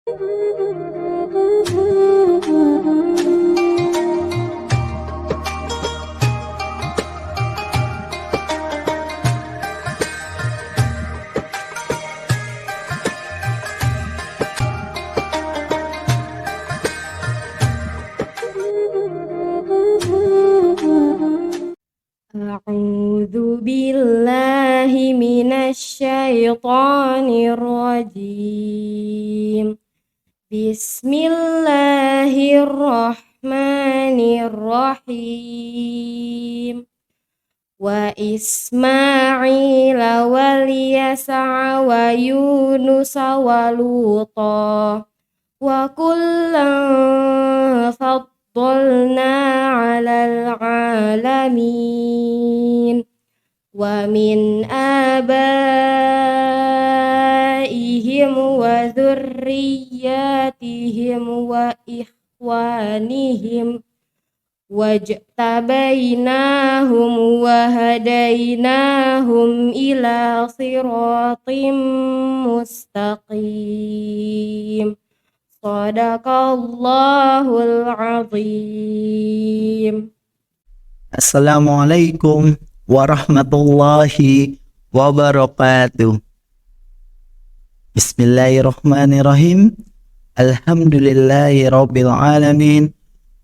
A'udzu billahi minasyaitonir rajim. Bismillahirrahmanirrahim. Wa Ismail wal Yasa wa Yunus wa Luta wa kullan faddalna 'alal 'alamin wa min abaihim wa dzurriyyatihim wa ikhwanihim wajtabainahum wa hadainahum ila siratim mustaqim. Shadaqallahul azim. Assalamualaikum warahmatullahi wabarakatuh. Bismillahirrahmanirrahim. Alhamdulillahi rabbil alamin.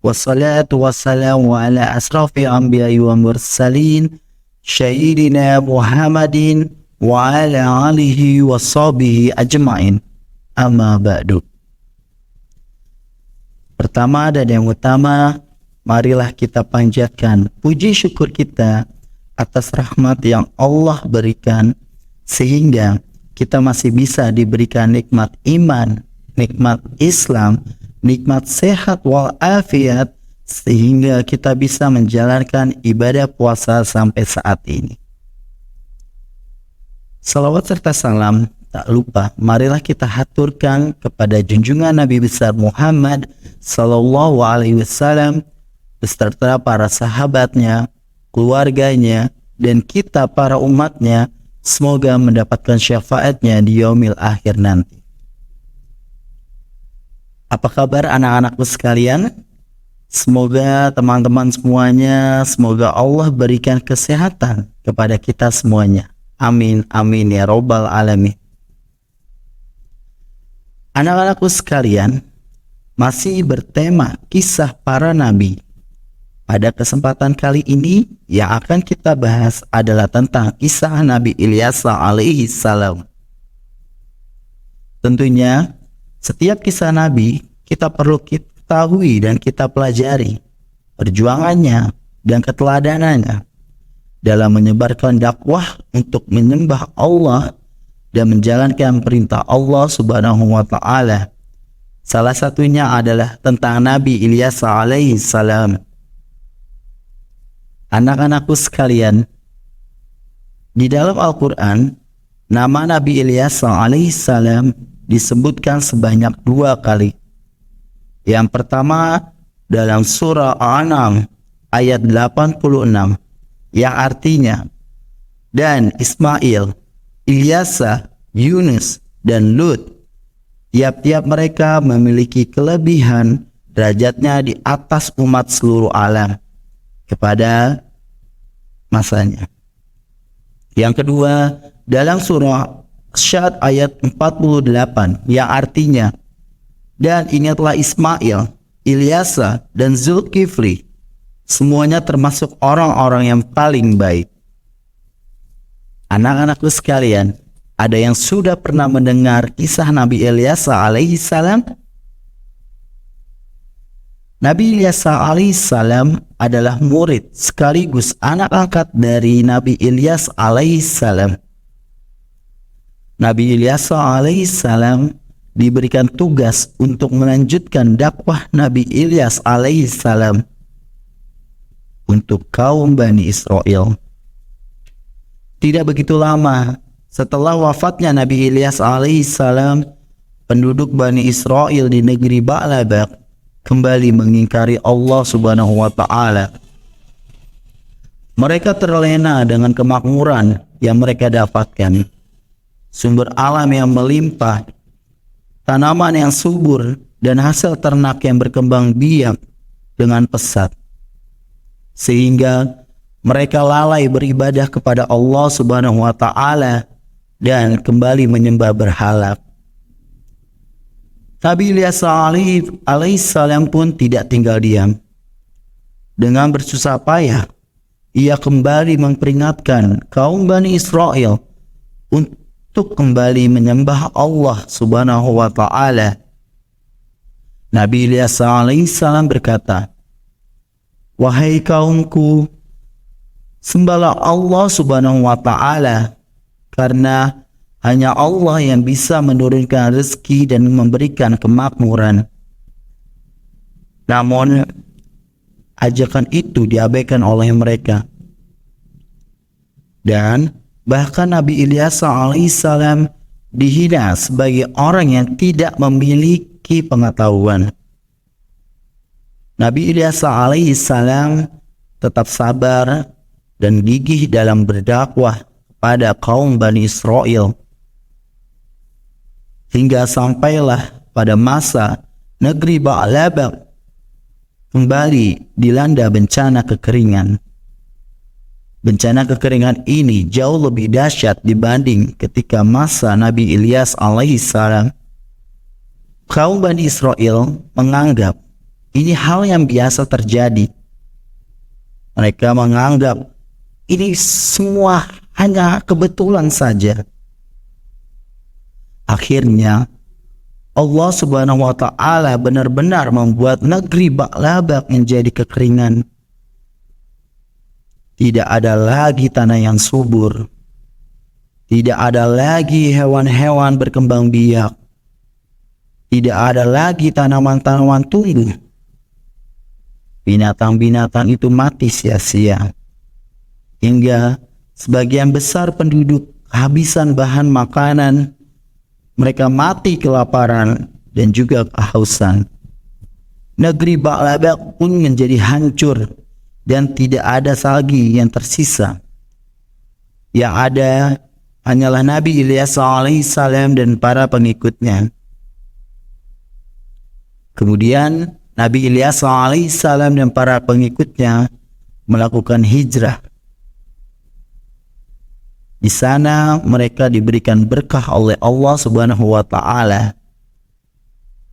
Wassalatu wassalamu ala asrafi anbiya'i wa mursalin Sayyidina Muhammadin wa ala alihi wa sahbihi ajma'in. Amma ba'du. Pertama dan yang utama, marilah kita panjatkan puji syukur kita atas rahmat yang Allah berikan sehingga kita masih bisa diberikan nikmat iman, nikmat Islam, nikmat sehat walafiat sehingga kita bisa menjalankan ibadah puasa sampai saat ini. Salawat serta salam tak lupa marilah kita haturkan kepada junjungan Nabi besar Muhammad sallallahu alaihi wasallam beserta para sahabatnya, keluarganya, dan kita para umatnya, semoga mendapatkan syafaatnya di yaumil akhir nanti. Apa kabar anak-anakku sekalian? Semoga teman-teman semuanya, semoga Allah berikan kesehatan kepada kita semuanya. Amin, amin ya robbal alamin. Anak-anakku sekalian, masih bertema kisah para nabi. Pada kesempatan kali ini yang akan kita bahas adalah tentang kisah Nabi Ilyas alaihi salam. Tentunya setiap kisah Nabi kita perlu ketahui dan kita pelajari perjuangannya dan keteladanannya dalam menyebarkan dakwah untuk menyembah Allah dan menjalankan perintah Allah Subhanahu wa taala. Salah satunya adalah tentang Nabi Ilyas alaihi salam. Anak-anakku sekalian, di dalam Al-Quran, nama Nabi Ilyas alaihi salam disebutkan sebanyak 2 kali. Yang pertama dalam surah Al-An'am ayat 86 yang artinya, dan Ismail, Ilyasa, Yunus, dan Lut, tiap-tiap mereka memiliki kelebihan derajatnya di atas umat seluruh alam kepada masanya. Yang kedua dalam surah Syad ayat 48 yang artinya, dan ingatlah Ismail, Ilyasa, dan Zulkifli, semuanya termasuk orang-orang yang paling baik. Anak-anakku sekalian, ada yang sudah pernah mendengar kisah Nabi Ilyas alaihi salam? Nabi Ilyas alaihissalam adalah murid sekaligus anak angkat dari Nabi Ilyas alaihissalam. Nabi Ilyas alaihissalam diberikan tugas untuk melanjutkan dakwah Nabi Ilyas alaihissalam untuk kaum Bani Israel. Tidak begitu lama setelah wafatnya Nabi Ilyas alaihissalam, penduduk Bani Israel di negeri Ba'labak kembali mengingkari Allah Subhanahu wa taala. Mereka terlena dengan kemakmuran yang mereka dapatkan, sumber alam yang melimpah, tanaman yang subur, dan hasil ternak yang berkembang biak dengan pesat. Sehingga mereka lalai beribadah kepada Allah Subhanahu wa Ta'ala dan kembali menyembah berhala. Nabi Ilyas alaihissalam pun tidak tinggal diam. Dengan bersusah payah, ia kembali memperingatkan kaum Bani Israel untuk kembali menyembah Allah Subhanahu wa Ta'ala. Nabi Ilyas alaihissalam berkata, "Wahai kaumku, sembahlah Allah Subhanahu wa Ta'ala, karena hanya Allah yang bisa menurunkan rezeki dan memberikan kemakmuran." Namun, ajakan itu diabaikan oleh mereka. Dan bahkan Nabi Ilyas alaihissalam dihina sebagai orang yang tidak memiliki pengetahuan. Nabi Ilyas alaihissalam tetap sabar dan gigih dalam berdakwah kepada kaum Bani Israel, hingga sampailah pada masa negeri Ba'labak kembali dilanda bencana kekeringan. Bencana kekeringan ini jauh lebih dahsyat dibanding ketika masa Nabi Ilyas alaihissalam. Kaum Bani Israel menganggap ini hal yang biasa terjadi. Mereka menganggap ini semua hanya kebetulan saja. Akhirnya Allah Subhanahu wa Ta'ala benar-benar membuat negeri Ba'labak menjadi kekeringan. Tidak ada lagi tanah yang subur. Tidak ada lagi hewan-hewan berkembang biak. Tidak ada lagi tanaman-tanaman tumbuh. Binatang-binatang itu mati sia-sia. Hingga sebagian besar penduduk kehabisan bahan makanan. Mereka mati kelaparan dan juga kehausan. Negeri Ba'labak pun menjadi hancur dan tidak ada lagi yang tersisa. Yang ada hanyalah Nabi Ilyas alaihissalam dan para pengikutnya. Kemudian Nabi Ilyas alaihissalam dan para pengikutnya melakukan hijrah. Di sana mereka diberikan berkah oleh Allah Subhanahu wa Ta'ala.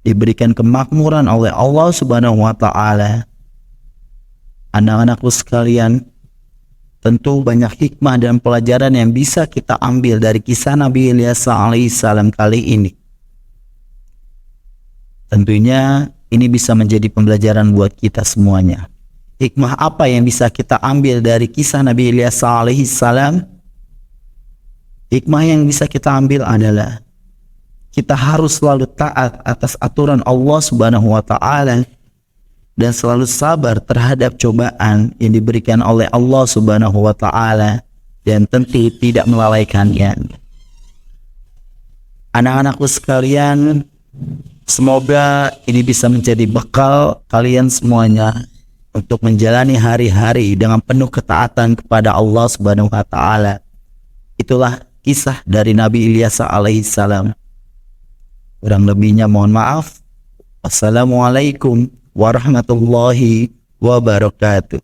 Diberikan kemakmuran oleh Allah Subhanahu wa Ta'ala. Anak-anakku sekalian, tentu banyak hikmah dan pelajaran yang bisa kita ambil dari kisah Nabi Ilyas alaihissalam kali ini. Tentunya ini bisa menjadi pembelajaran buat kita semuanya. Hikmah apa yang bisa kita ambil dari kisah Nabi Ilyas alaihissalam? Hikmah yang bisa kita ambil adalah kita harus selalu taat atas aturan Allah Subhanahu wa Ta'ala dan selalu sabar terhadap cobaan yang diberikan oleh Allah Subhanahu wa Ta'ala dan tentu tidak melalaikannya. Anak-anakku sekalian, semoga ini bisa menjadi bekal kalian semuanya untuk menjalani hari-hari dengan penuh ketaatan kepada Allah Subhanahu wa Ta'ala. Itulah kisah dari Nabi Ilyas alaihissalam. Kurang lebihnya mohon maaf. Wassalamualaikum warahmatullahi wabarakatuh.